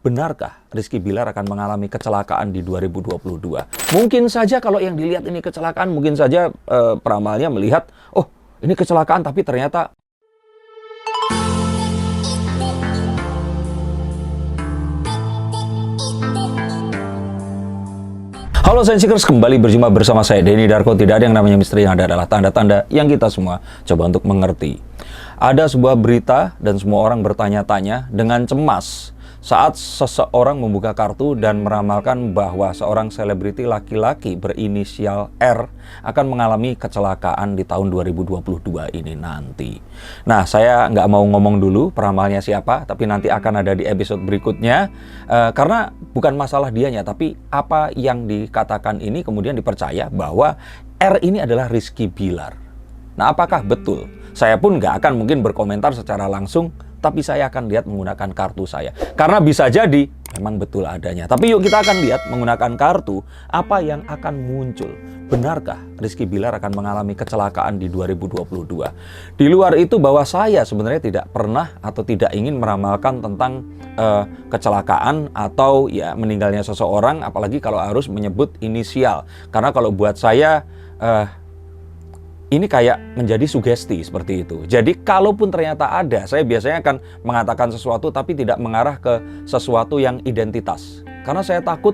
benarkah Rizky Bilar akan mengalami kecelakaan di 2022? Mungkin saja kalau yang dilihat ini kecelakaan, mungkin saja peramalnya melihat, oh ini kecelakaan tapi ternyata... Halo Sensikers, kembali berjumpa bersama saya Denny Darko. Tidak ada yang namanya misteri, yang ada adalah tanda-tanda yang kita semua coba untuk mengerti. Ada sebuah berita dan semua orang bertanya-tanya dengan cemas saat seseorang membuka kartu dan meramalkan bahwa seorang selebriti laki-laki berinisial R akan mengalami kecelakaan di tahun 2022 ini nanti. Nah, saya nggak mau ngomong dulu peramalnya siapa, tapi nanti akan ada di episode berikutnya. Karena bukan masalah dianya, tapi apa yang dikatakan ini kemudian dipercaya bahwa R ini adalah Rizky Bilar. Nah, apakah betul? Saya pun nggak akan mungkin berkomentar secara langsung, tapi saya akan lihat menggunakan kartu saya. Karena bisa jadi memang betul adanya. Tapi yuk kita akan lihat menggunakan kartu apa yang akan muncul. Benarkah Rizky Bilar akan mengalami kecelakaan di 2022? Di luar itu bahwa saya sebenarnya tidak pernah atau tidak ingin meramalkan tentang kecelakaan atau ya meninggalnya seseorang, apalagi kalau harus menyebut inisial. Karena kalau buat saya ini kayak menjadi sugesti seperti itu. Jadi kalaupun ternyata ada, saya biasanya akan mengatakan sesuatu tapi tidak mengarah ke sesuatu yang identitas. Karena saya takut,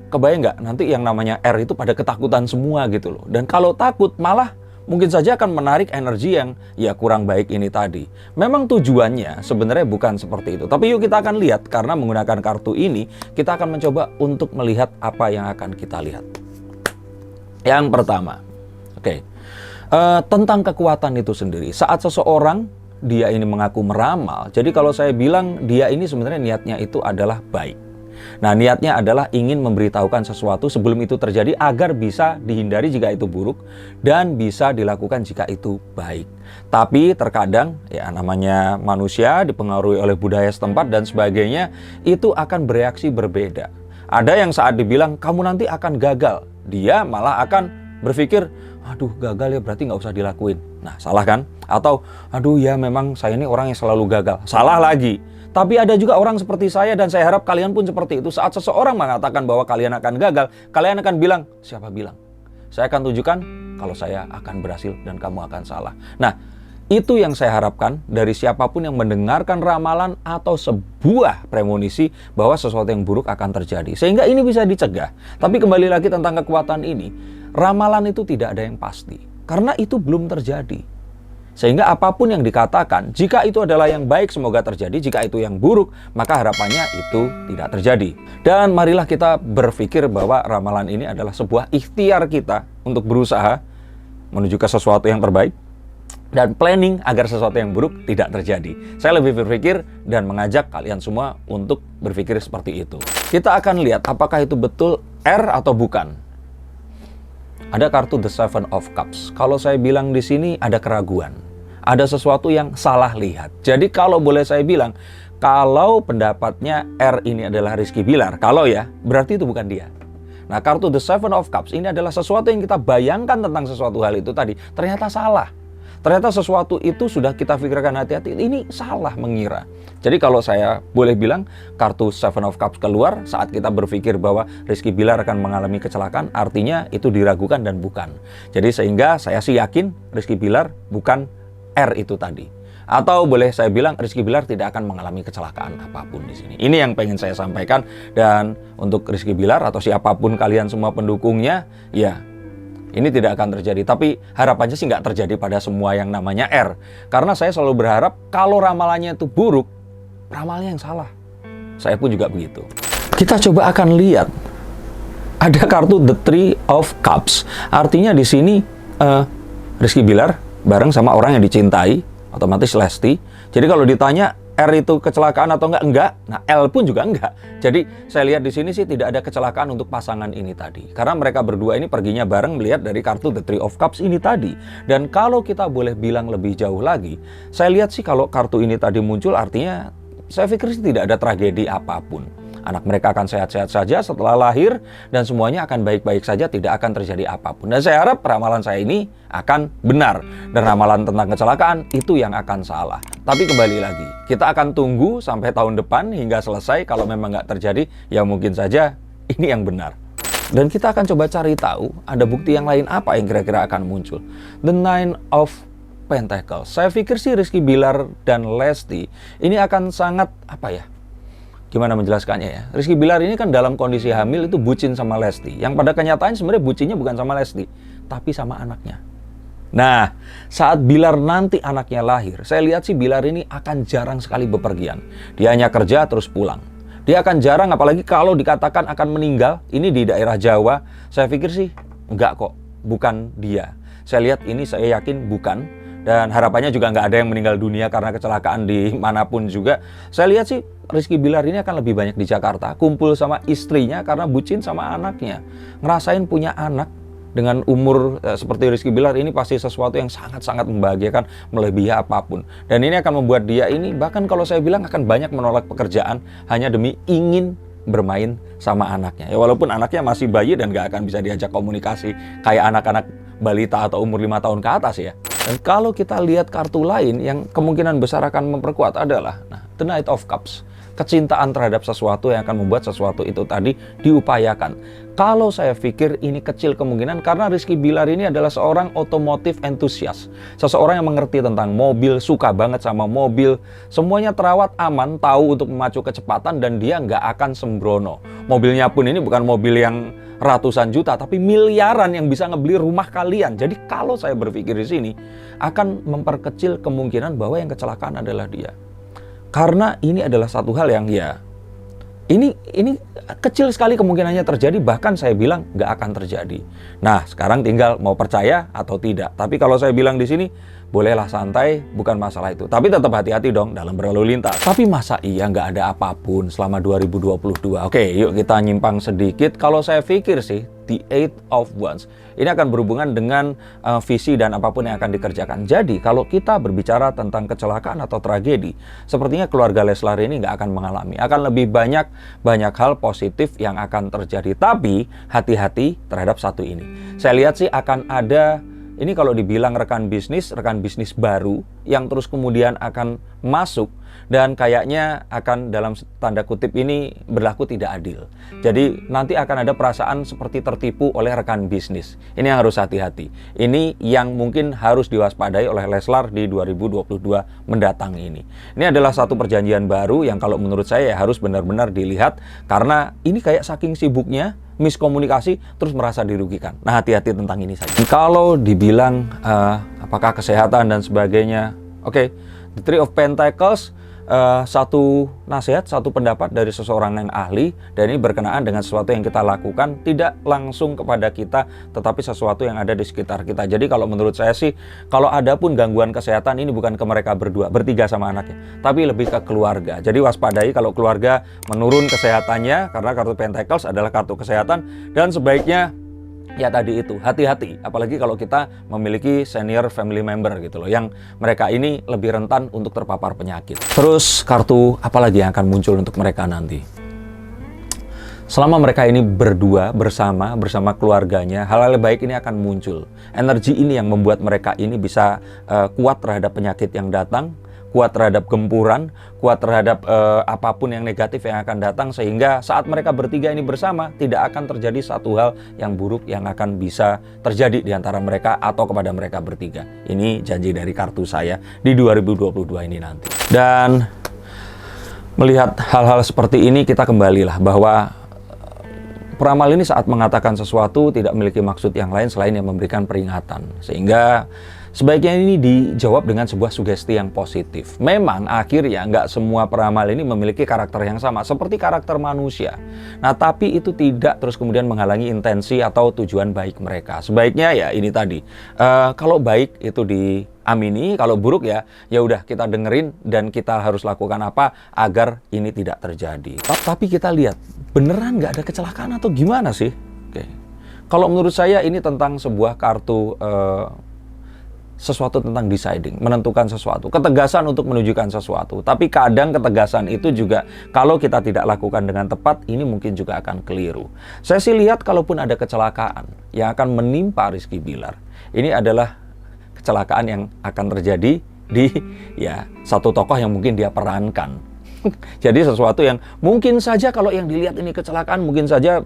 kebayang nggak nanti yang namanya R itu pada ketakutan semua gitu loh. Dan kalau takut malah mungkin saja akan menarik energi yang ya kurang baik ini tadi. Memang tujuannya sebenarnya bukan seperti itu. Tapi yuk kita akan lihat, karena menggunakan kartu ini kita akan mencoba untuk melihat apa yang akan kita lihat. Yang pertama, tentang kekuatan itu sendiri. Saat seseorang dia ini mengaku meramal, jadi kalau saya bilang dia ini sebenarnya niatnya itu adalah baik. Nah, niatnya adalah ingin memberitahukan sesuatu sebelum itu terjadi agar bisa dihindari jika itu buruk dan bisa dilakukan jika itu baik. Tapi terkadang ya namanya manusia dipengaruhi oleh budaya setempat dan sebagainya, itu akan bereaksi berbeda. Ada yang saat dibilang kamu nanti akan gagal, dia malah akan berpikir, aduh gagal ya berarti nggak usah dilakuin. Nah, salah kan? Atau, aduh ya memang saya ini orang yang selalu gagal. Salah lagi. Tapi ada juga orang seperti saya dan saya harap kalian pun seperti itu. Saat seseorang mengatakan bahwa kalian akan gagal, kalian akan bilang, siapa bilang? Saya akan tunjukkan kalau saya akan berhasil dan kamu akan salah. Nah, itu yang saya harapkan dari siapapun yang mendengarkan ramalan atau sebuah premonisi bahwa sesuatu yang buruk akan terjadi. Sehingga ini bisa dicegah. Tapi kembali lagi tentang kekuatan ini, ramalan itu tidak ada yang pasti. Karena itu belum terjadi. Sehingga apapun yang dikatakan, jika itu adalah yang baik semoga terjadi, jika itu yang buruk maka harapannya itu tidak terjadi. Dan marilah kita berpikir bahwa ramalan ini adalah sebuah ikhtiar kita untuk berusaha menuju ke sesuatu yang terbaik dan planning agar sesuatu yang buruk tidak terjadi. Saya lebih berpikir dan mengajak kalian semua untuk berpikir seperti itu. Kita akan lihat apakah itu betul R atau bukan. Ada kartu The Seven of Cups. Kalau saya bilang di sini ada keraguan. Ada sesuatu yang salah lihat. Jadi kalau boleh saya bilang, kalau pendapatnya R ini adalah Rizky Bilar, kalau ya, berarti itu bukan dia. Nah, kartu The Seven of Cups ini adalah sesuatu yang kita bayangkan tentang sesuatu hal itu tadi, ternyata salah. Ternyata sesuatu itu sudah kita pikirkan hati-hati, ini salah mengira. Jadi kalau saya boleh bilang, kartu Seven of Cups keluar saat kita berpikir bahwa Rizky Bilar akan mengalami kecelakaan, artinya itu diragukan dan bukan. Jadi sehingga saya sih yakin Rizky Bilar bukan R itu tadi. Atau boleh saya bilang Rizky Bilar tidak akan mengalami kecelakaan apapun di sini. Ini yang pengen saya sampaikan. Dan untuk Rizky Bilar atau siapapun kalian semua pendukungnya, ya ini tidak akan terjadi. Tapi harapannya sih nggak terjadi pada semua yang namanya R. Karena saya selalu berharap kalau ramalannya itu buruk, ramalnya yang salah. Saya pun juga begitu. Kita coba akan lihat. Ada kartu The Three of Cups. Artinya di sini Rizky Bilar bareng sama orang yang dicintai, otomatis Lesti. Jadi kalau ditanya R itu kecelakaan atau enggak. Nah, L pun juga enggak. Jadi saya lihat di sini sih tidak ada kecelakaan untuk pasangan ini tadi. Karena mereka berdua ini perginya bareng melihat dari kartu The Three of Cups ini tadi. Dan kalau kita boleh bilang lebih jauh lagi, saya lihat sih kalau kartu ini tadi muncul artinya saya pikir sih tidak ada tragedi apapun. Anak mereka akan sehat-sehat saja setelah lahir dan semuanya akan baik-baik saja, tidak akan terjadi apapun. Dan saya harap ramalan saya ini akan benar. Dan ramalan tentang kecelakaan itu yang akan salah. Tapi kembali lagi, kita akan tunggu sampai tahun depan hingga selesai. Kalau memang nggak terjadi, ya mungkin saja ini yang benar. Dan kita akan coba cari tahu ada bukti yang lain apa yang kira-kira akan muncul. The Nine of Pentacles. Saya pikir sih Rizky Billar dan Lesti ini akan sangat, gimana menjelaskannya ya. Rizky Billar ini kan dalam kondisi hamil itu bucin sama Lesti. Yang pada kenyataannya sebenarnya bucinnya bukan sama Lesti, tapi sama anaknya. Nah, saat Billar nanti anaknya lahir, saya lihat sih Billar ini akan jarang sekali bepergian. Dia hanya kerja terus pulang. Dia akan jarang, apalagi kalau dikatakan akan meninggal, ini di daerah Jawa, saya pikir sih, enggak kok, bukan dia. Saya lihat ini, saya yakin bukan, dan harapannya juga nggak ada yang meninggal dunia karena kecelakaan di manapun juga. Saya lihat sih, Rizky Billar ini akan lebih banyak di Jakarta, kumpul sama istrinya karena bucin sama anaknya. Ngerasain punya anak, dengan umur seperti Rizky Billar ini pasti sesuatu yang sangat-sangat membahagiakan, melebihi apapun. Dan ini akan membuat dia ini, bahkan kalau saya bilang akan banyak menolak pekerjaan hanya demi ingin bermain sama anaknya. Ya walaupun anaknya masih bayi dan gak akan bisa diajak komunikasi kayak anak-anak balita atau umur 5 tahun ke atas ya. Dan kalau kita lihat kartu lain yang kemungkinan besar akan memperkuat adalah The Knight of Cups. Kecintaan terhadap sesuatu yang akan membuat sesuatu itu tadi diupayakan. Kalau saya pikir ini kecil kemungkinan karena Rizky Billar ini adalah seorang otomotif entusias. Seseorang yang mengerti tentang mobil, suka banget sama mobil. Semuanya terawat aman, tahu untuk memacu kecepatan dan dia nggak akan sembrono. Mobilnya pun ini bukan mobil yang ratusan juta, tapi miliaran yang bisa ngebeli rumah kalian. Jadi kalau saya berpikir di sini akan memperkecil kemungkinan bahwa yang kecelakaan adalah dia. Karena ini adalah satu hal yang ini kecil sekali kemungkinannya terjadi, bahkan saya bilang nggak akan terjadi. Nah, sekarang tinggal mau percaya atau tidak. Tapi kalau saya bilang di sini, bolehlah santai, bukan masalah itu. Tapi tetap hati-hati dong dalam berlalu lintas. Tapi masa iya nggak ada apapun selama 2022? Oke, yuk kita nyimpang sedikit. Kalau saya pikir sih, The Eight of Wands ini akan berhubungan dengan visi dan apapun yang akan dikerjakan. Jadi kalau kita berbicara tentang kecelakaan atau tragedi, sepertinya keluarga Leslar ini nggak akan mengalami. Akan lebih banyak hal positif yang akan terjadi. Tapi hati-hati terhadap satu ini. Saya lihat sih akan ada, ini kalau dibilang rekan bisnis baru yang terus kemudian akan masuk dan kayaknya akan dalam tanda kutip ini berlaku tidak adil. Jadi nanti akan ada perasaan seperti tertipu oleh rekan bisnis. Ini yang harus hati-hati. Ini yang mungkin harus diwaspadai oleh Leslar di 2022 mendatang ini. Ini adalah satu perjanjian baru yang kalau menurut saya ya harus benar-benar dilihat karena ini kayak saking sibuknya miskomunikasi terus merasa dirugikan. Nah, hati-hati tentang ini saja. Kalau dibilang apakah kesehatan dan sebagainya, oke, The Three of Pentacles, satu nasihat, satu pendapat dari seseorang yang ahli, dan ini berkenaan dengan sesuatu yang kita lakukan tidak langsung kepada kita, tetapi sesuatu yang ada di sekitar kita. Jadi kalau menurut saya sih, kalau ada pun gangguan kesehatan ini bukan ke mereka bertiga sama anaknya, tapi lebih ke keluarga. Jadi waspadai kalau keluarga menurun kesehatannya, karena kartu Pentacles adalah kartu kesehatan, dan sebaiknya ya tadi itu, hati-hati. Apalagi kalau kita memiliki senior family member gitu loh, yang mereka ini lebih rentan untuk terpapar penyakit. Terus kartu apa lagi yang akan muncul untuk mereka nanti? Selama mereka ini berdua, bersama keluarganya, hal-hal baik ini akan muncul. Energi ini yang membuat mereka ini bisa kuat terhadap penyakit yang datang, kuat terhadap gempuran, kuat terhadap apapun yang negatif yang akan datang, sehingga saat mereka bertiga ini bersama tidak akan terjadi satu hal yang buruk yang akan bisa terjadi di antara mereka atau kepada mereka bertiga. Ini janji dari kartu saya di 2022 ini nanti. Dan melihat hal-hal seperti ini, kita kembalilah bahwa peramal ini saat mengatakan sesuatu tidak memiliki maksud yang lain selain yang memberikan peringatan. Sehingga sebaiknya ini dijawab dengan sebuah sugesti yang positif. Memang akhirnya nggak semua peramal ini memiliki karakter yang sama, seperti karakter manusia. Nah, tapi itu tidak terus kemudian menghalangi intensi atau tujuan baik mereka. Sebaiknya ya ini tadi, kalau baik itu diamini, kalau buruk ya udah kita dengerin dan kita harus lakukan apa agar ini tidak terjadi. Tapi kita lihat, beneran nggak ada kecelakaan atau gimana sih? Oke. Kalau menurut saya ini tentang sebuah kartu sesuatu tentang deciding, menentukan sesuatu, ketegasan untuk menunjukkan sesuatu. Tapi kadang ketegasan itu juga kalau kita tidak lakukan dengan tepat, ini mungkin juga akan keliru. Saya sih lihat kalaupun ada kecelakaan yang akan menimpa Rizky Billar, ini adalah kecelakaan yang akan terjadi di satu tokoh yang mungkin dia perankan. Jadi sesuatu yang mungkin saja kalau yang dilihat ini kecelakaan, mungkin saja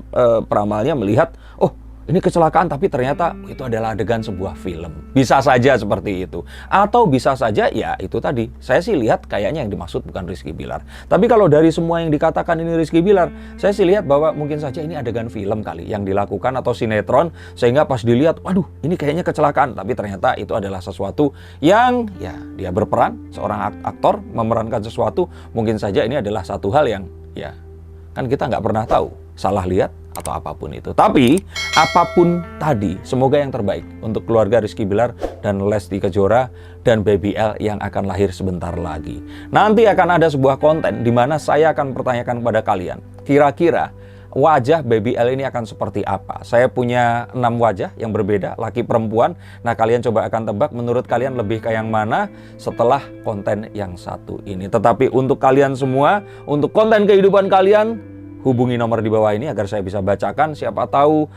peramalnya melihat, oh ini kecelakaan, tapi ternyata itu adalah adegan sebuah film. Bisa saja seperti itu. Atau bisa saja ya itu tadi, saya sih lihat kayaknya yang dimaksud bukan Rizky Billar. Tapi kalau dari semua yang dikatakan ini Rizky Billar, saya sih lihat bahwa mungkin saja ini adegan film kali yang dilakukan atau sinetron, sehingga pas dilihat, waduh ini kayaknya kecelakaan. Tapi ternyata itu adalah sesuatu yang dia berperan, seorang aktor memerankan sesuatu. Mungkin saja ini adalah satu hal yang kan kita nggak pernah tahu, salah lihat atau apapun itu. Tapi apapun tadi, semoga yang terbaik untuk keluarga Rizky Billar dan Lesti Kejora dan Baby L yang akan lahir sebentar lagi. Nanti akan ada sebuah konten di mana saya akan pertanyakan kepada kalian, kira-kira wajah Baby L ini akan seperti apa? Saya punya 6 wajah yang berbeda, laki perempuan. Nah, kalian coba akan tebak menurut kalian lebih ke yang mana setelah konten yang satu ini. Tetapi untuk kalian semua, untuk konten kehidupan kalian, hubungi nomor di bawah ini agar saya bisa bacakan. Siapa tahu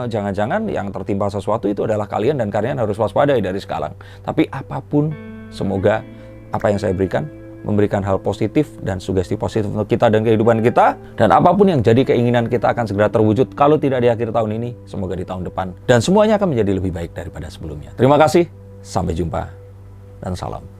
jangan-jangan yang tertimpa sesuatu itu adalah kalian dan kalian harus waspadai dari sekarang. Tapi apapun, semoga apa yang saya berikan memberikan hal positif dan sugesti positif untuk kita dan kehidupan kita. Dan apapun yang jadi keinginan kita akan segera terwujud. Kalau tidak di akhir tahun ini, semoga di tahun depan. Dan semuanya akan menjadi lebih baik daripada sebelumnya. Terima kasih, sampai jumpa, dan salam.